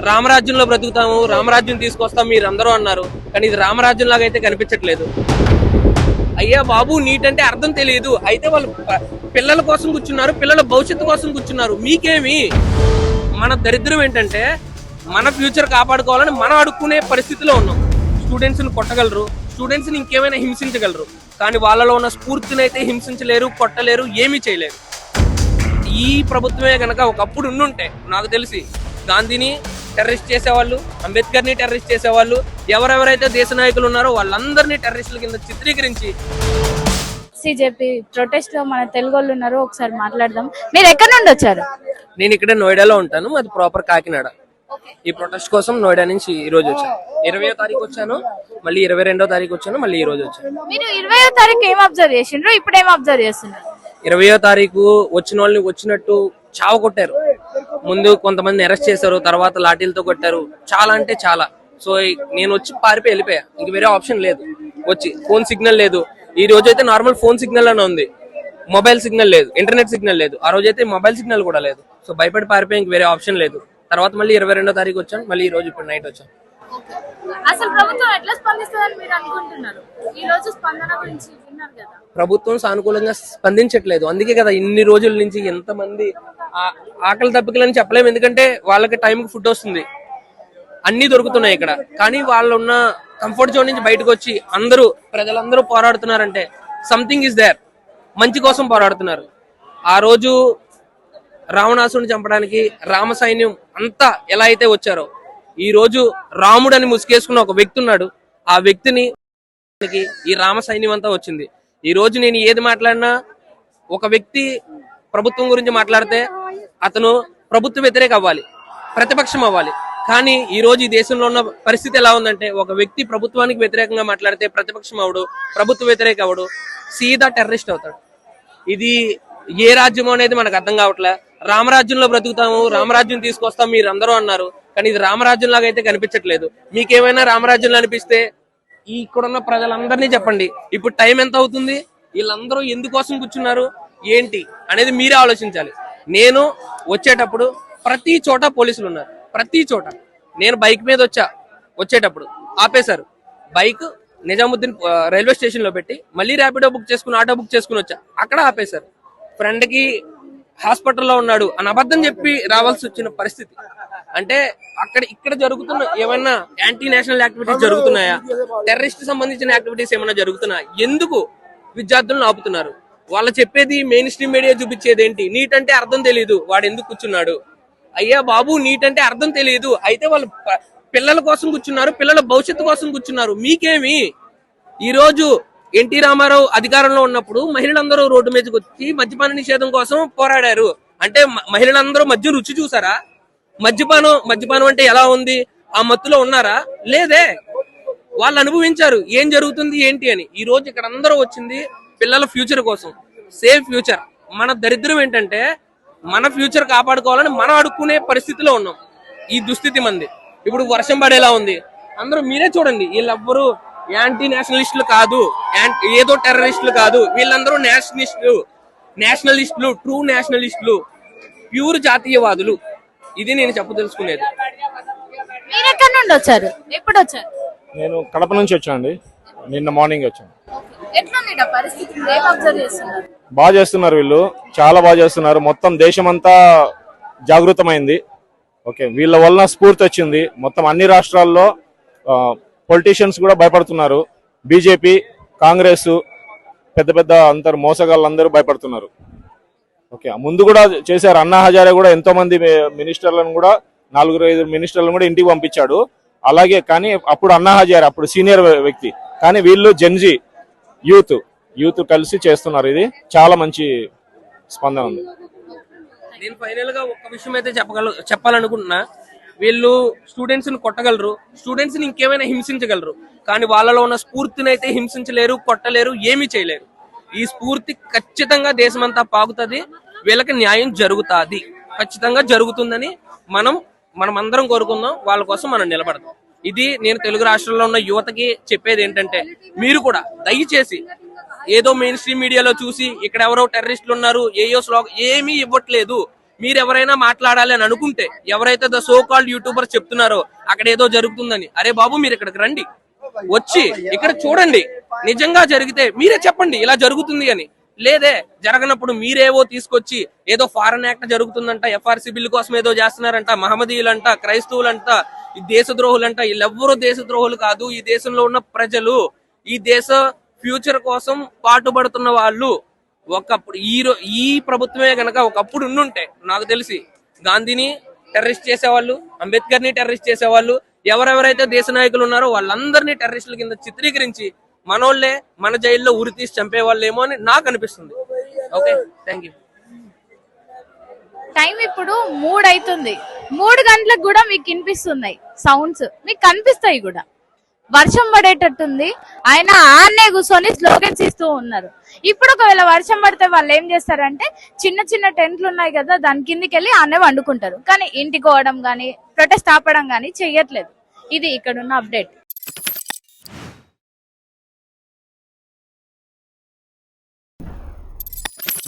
రామరాజ్యంలో బ్రతుకుతాము, రామరాజ్యం తీసుకొస్తాం మీరు అందరూ అన్నారు. కానీ ఇది రామరాజ్యం లాగా అయితే కనిపించట్లేదు. అయ్యా బాబు, నీట్ అంటే అర్థం తెలియదు. అయితే వాళ్ళు పిల్లల కోసం కూర్చున్నారు, పిల్లల భవిష్యత్తు కోసం కూర్చున్నారు. మీకేమి? మన దరిద్రం ఏంటంటే మన ఫ్యూచర్ కాపాడుకోవాలని మనం అడుక్కునే పరిస్థితిలో ఉన్నాం. స్టూడెంట్స్ని కొట్టగలరు, స్టూడెంట్స్ని ఇంకేమైనా హింసించగలరు, కానీ వాళ్ళలో ఉన్న స్ఫూర్తిని అయితే హింసించలేరు, కొట్టలేరు, ఏమీ చేయలేరు. ఈ ప్రభుత్వమే కనుక ఒకప్పుడు ఉండుంటే నాకు తెలిసి గాంధీని టెర్రరిస్ట్ చేసేవాళ్ళు, అంబేద్కర్ని టెర్రరిస్ట్ చేసేవాళ్ళు, ఎవరెవరైతే దేశ నాయకులు ఉన్నారో వాళ్ళందరినీ టెర్రరిస్టుల కింద చిత్రీకరించి. సిజేపీ ప్రొటెస్ట్ లో మన తెలుగు వాళ్ళు ఉన్నారు, ఒకసారి మాట్లాడదాం. మీరు ఎక్కడి నుండి వచ్చారు? నేను ఇక్కడే నోయిడాలో ఉంటాను, అది ప్రాపర్ కాకినాడ. ఈ ప్రొటెస్ట్ కోసం నోయిడా నుంచి ఈ రోజు వచ్చాను. 20వ తారీఖు వచ్చాను, మళ్ళీ 22వ తారీఖు వచ్చాను, మళ్ళీ ఈ రోజు వచ్చాను. మీరు 20వ తారీఖు ఏం అబ్జర్వ్ చేసిండ్రు, ఇప్పుడు ఏం అబ్జర్వ్ చేస్తున్నారు? 20వ తారీఖు వచ్చిన వాళ్ళని వచ్చినట్టు చావ కొట్టారు. ముందు కొంతమంది అరెస్ట్ చేశారు, తర్వాత లాఠీలతో కొట్టారు, చాలా అంటే చాలా. సో నేను వచ్చి పారిపోయి వెళ్ళిపోయా, ఇంక వేరే ఆప్షన్ లేదు. వచ్చి ఫోన్ సిగ్నల్ లేదు. ఈ రోజు అయితే నార్మల్ ఫోన్ సిగ్నల్ అనే ఉంది, మొబైల్ సిగ్నల్ లేదు, ఇంటర్నెట్ సిగ్నల్ లేదు. ఆ రోజు అయితే మొబైల్ సిగ్నల్ కూడా లేదు. సో భయపడి పారిపోయి ఇంక వేరే ఆప్షన్ లేదు. తర్వాత మళ్ళీ 22వ తారీఖు వచ్చాను, మళ్ళీ ఈ రోజు ఇప్పుడు నైట్ వచ్చాను. అసలు ప్రభుత్వం ఎట్లా స్పందిస్తుందని మీరు అనుకుంటున్నారు? ఈ రోజు స్పందన గురించి విన్నారు కదా. ప్రభుత్వం సానుకూలంగా స్పందించట్లేదు. అందుకే కదా ఇన్ని రోజుల నుంచి ఎంతమంది ఆకలి తప్పికలని చెప్పలేము, ఎందుకంటే వాళ్ళకి టైంకి ఫుడ్ వస్తుంది, అన్ని దొరుకుతున్నాయి ఇక్కడ. కానీ వాళ్ళు ఉన్న కంఫర్ట్ జోన్ నుంచి బయటకు వచ్చి ప్రజలందరూ పోరాడుతున్నారంటే సంథింగ్ ఇస్ దేర్, మంచి కోసం పోరాడుతున్నారు. ఆ రోజు రావణాసురుని చంపడానికి రామ సైన్యం అంతా ఎలా అయితే వచ్చారో, ఈ రోజు రాముడు అని ముసుగేసుకున్న ఒక వ్యక్తి ఉన్నాడు. ఆ వ్యక్తిని ఈ రామ సైన్యం అంతా వచ్చింది. ఈ రోజు నేను ఏది మాట్లాడినా, ఒక వ్యక్తి ప్రభుత్వం గురించి మాట్లాడితే అతను ప్రభుత్వ వ్యతిరేక అవ్వాలి, ప్రతిపక్షం అవ్వాలి. కానీ ఈ రోజు ఈ దేశంలో ఉన్న పరిస్థితి ఎలా ఉందంటే, ఒక వ్యక్తి ప్రభుత్వానికి వ్యతిరేకంగా మాట్లాడితే ప్రతిపక్షం అవడు, ప్రభుత్వ వ్యతిరేక అవడు, సీదా టెర్రరిస్ట్ అవుతాడు. ఇది ఏ రాజ్యం అనేది మనకు అర్థం కావట్లే. రామరాజ్యంలో బ్రతుకుతాము, రామరాజ్యం తీసుకొస్తాం మీరు అందరూ అన్నారు. కానీ ఇది రామరాజ్యం లాగా అయితే కనిపించట్లేదు. మీకేమైనా రామరాజ్యంలో అనిపిస్తే ఇక్కడున్న ప్రజలందరినీ చెప్పండి. ఇప్పుడు టైం ఎంత అవుతుంది, వీళ్ళందరూ ఎందుకోసం కూర్చున్నారు ఏంటి అనేది మీరే ఆలోచించాలి. నేను వచ్చేటప్పుడు ప్రతి చోట పోలీసులు ఉన్నారు, ప్రతి చోట. నేను బైక్ మీద వచ్చేటప్పుడు ఆపేశారు. బైక్ నిజాముద్దీన్ రైల్వే స్టేషన్ లో పెట్టి మళ్ళీ ర్యాపిడో బుక్ చేసుకుని ఆటో బుక్ చేసుకుని వచ్చా, అక్కడ ఆపేశారు. ఫ్రెండ్ కి హాస్పిటల్లో ఉన్నాడు అని అబద్ధం చెప్పి రావాల్సి వచ్చిన పరిస్థితి. అంటే ఇక్కడ జరుగుతున్న ఏమైనా యాంటీ నేషనల్ యాక్టివిటీస్ జరుగుతున్నాయా, టెర్రరిస్ట్ సంబంధించిన యాక్టివిటీస్ ఏమైనా జరుగుతున్నాయా? ఎందుకు విద్యార్థులను ఆపుతున్నారు? వాళ్ళు చెప్పేది మెయిన్ స్ట్రీమ్ మీడియా చూపించేది ఏంటి? నీట్ అంటే అర్థం తెలియదు, వాడు ఎందుకు కూర్చున్నాడు? అయ్యా బాబు, నీట్ అంటే అర్థం తెలియదు. అయితే వాళ్ళు పిల్లల కోసం కూర్చున్నారు, పిల్లల భవిష్యత్తు కోసం కూర్చున్నారు. మీకేమి? ఈ రోజు ఎన్టీ రామారావు అధికారంలో ఉన్నప్పుడు మహిళలందరూ రోడ్డు మీదకి వచ్చి మద్యపాన నిషేధం కోసం పోరాడారు. అంటే మహిళలందరూ మద్యం రుచి చూసారా? మద్యపానం అంటే ఎలా ఉంది? ఆ మత్తులో ఉన్నారా? లేదే. వాళ్ళు అనుభవించారు ఏం జరుగుతుంది ఏంటి అని. ఈ రోజు ఇక్కడ అందరూ వచ్చింది పిల్లల ఫ్యూచర్ కోసం, సేఫ్ ఫ్యూచర్. మన దరిద్రం ఏంటంటే మన ఫ్యూచర్ కాపాడుకోవాలని మనం అడుక్కునే పరిస్థితిలో ఉన్నాం. ఈ దుస్థితి మంది. ఇప్పుడు వర్షం పడేలా ఉంది. అందరూ మీరే చూడండి, వీళ్ళెవ్వరూ యాంటీ నేషనలిస్టులు కాదు, ఏదో టెర్రరిస్టులు కాదు. వీళ్ళందరూ నేషనలిస్టులు, ట్రూ నేషనలిస్టులు, ప్యూర్ జాతీయవాదులు. ఇది నేను చెప్పదలుచుకునేది. మీరు ఎక్కడి నుండి వచ్చారు, ఎప్పుడు వచ్చారు? నేను కడప నుంచి వచ్చానండి, నిన్న మార్నింగ్ వచ్చాను. బాగా చేస్తున్నారు వీళ్ళు, చాలా బాగా చేస్తున్నారు. మొత్తం దేశమంతా జాగృతమైంది. ఓకే, వీళ్ళ వలన స్ఫూర్తి వచ్చింది. మొత్తం అన్ని రాష్ట్రాల్లో పొలిటీషియన్స్ కూడా భయపడుతున్నారు. బీజేపీ, కాంగ్రెస్, పెద్ద పెద్ద అందరు మోసగాళ్ళందరూ భయపడుతున్నారు. ఓకే, ముందు కూడా చేశారు. అన్నా హజారే కూడా ఎంతో మంది మినిస్టర్లను కూడా 4-5 మినిస్టర్లను కూడా ఇంటికి పంపించాడు. అలాగే కానీ అప్పుడు అన్నా హజారే అప్పుడు సీనియర్ వ్యక్తి, కానీ వీళ్ళు జెన్జీ యూత్ కలిసి చేస్తున్నారు. ఇది చాలా మంచి స్పందన ఉంది. నేను ఫైనల్ గా ఒక విషయం అయితే చెప్పాలనుకుంటున్నా. వీళ్ళు స్టూడెంట్స్ ని కొట్టగలరు, స్టూడెంట్స్ ని ఇంకేమైనా హింసించగలరు, కానీ వాళ్ళలో ఉన్న స్ఫూర్తిని అయితే హింసించలేరు, కొట్టలేరు, ఏమీ చేయలేరు. ఈ స్ఫూర్తి ఖచ్చితంగా దేశమంతా పాకుతుంది. వీళ్ళకి న్యాయం జరుగుతుంది, ఖచ్చితంగా జరుగుతుందని మనం అందరం కోరుకుందాం. వాళ్ళ కోసం మనం నిలబడదాం. ఇది నేను తెలుగు రాష్ట్రాల్లో ఉన్న యువతకి చెప్పేది ఏంటంటే, మీరు కూడా దయచేసి ఏదో మెయిన్ స్ట్రీమ్ మీడియాలో చూసి ఇక్కడ ఎవరో టెర్రరిస్టులు ఉన్నారు, ఏయో ఏమీ ఇవ్వట్లేదు. మీరు ఎవరైనా మాట్లాడాలి అని అనుకుంటే, ఎవరైతే ద సో కాల్డ్ యూట్యూబర్స్ చెప్తున్నారో అక్కడ ఏదో జరుగుతుందని, అరే బాబు మీరు ఇక్కడికి రండి, వచ్చి ఇక్కడ చూడండి, నిజంగా జరిగితే మీరే చెప్పండి ఇలా జరుగుతుంది అని. లేదే జరగనప్పుడు మీరేవో తీసుకొచ్చి ఏదో ఫారెన్ యాక్ట్ జరుగుతుందంట, ఎఫ్ఆర్సీ బిల్లు కోసం ఏదో చేస్తున్నారంట, మహమ్మదీయులంట, క్రైస్తవులంట, ఈ దేశద్రోహులంట. వీళ్ళెవ్వరూ దేశద్రోహులు కాదు. ఈ దేశంలో ఉన్న ప్రజలు, ఈ దేశ ఫ్యూచర్ కోసం పాటుపడుతున్న వాళ్ళు. ఒకప్పుడు ఈ ప్రభుత్వమే గనక ఒకప్పుడు ఉండుంటే నాకు తెలిసి గాంధీని టెర్రరిస్ట్ చేసేవాళ్ళు, అంబేద్కర్ ని టెర్రరిస్ట్ చేసేవాళ్ళు, ఎవరెవరైతే దేశ నాయకులు ఉన్నారో వాళ్ళందరినీ టెర్రరిస్టుల కింద చిత్రీకరించి మనోళ్లే మన జైల్లో ఉరి తీసి చంపేవాళ్ళేమో అని నాకు అనిపిస్తుంది. Okay, thank you. టైం ఇప్పుడు 3 అవుతుంది. 3 గంటలకు కూడా మీకు వినిపిస్తున్నాయి సౌండ్స్, మీకు కనిపిస్తాయి కూడా. వర్షం పడేటట్టుంది, ఆయన ఆన్నే కూర్చొని స్లోగన్స్ ఇస్తూ ఉన్నారు. ఇప్పుడు ఒకవేళ వర్షం పడితే వాళ్ళు ఏం చేస్తారంటే చిన్న చిన్న టెంట్లు ఉన్నాయి కదా, దాని కిందికి వెళ్ళి ఆన్నే వండుకుంటారు. కానీ ఇంటికి పోవడం కానీ ప్రొటెస్ట్ ఆపడం కానీ చెయ్యట్లేదు. ఇది ఇక్కడ ఉన్న అప్డేట్.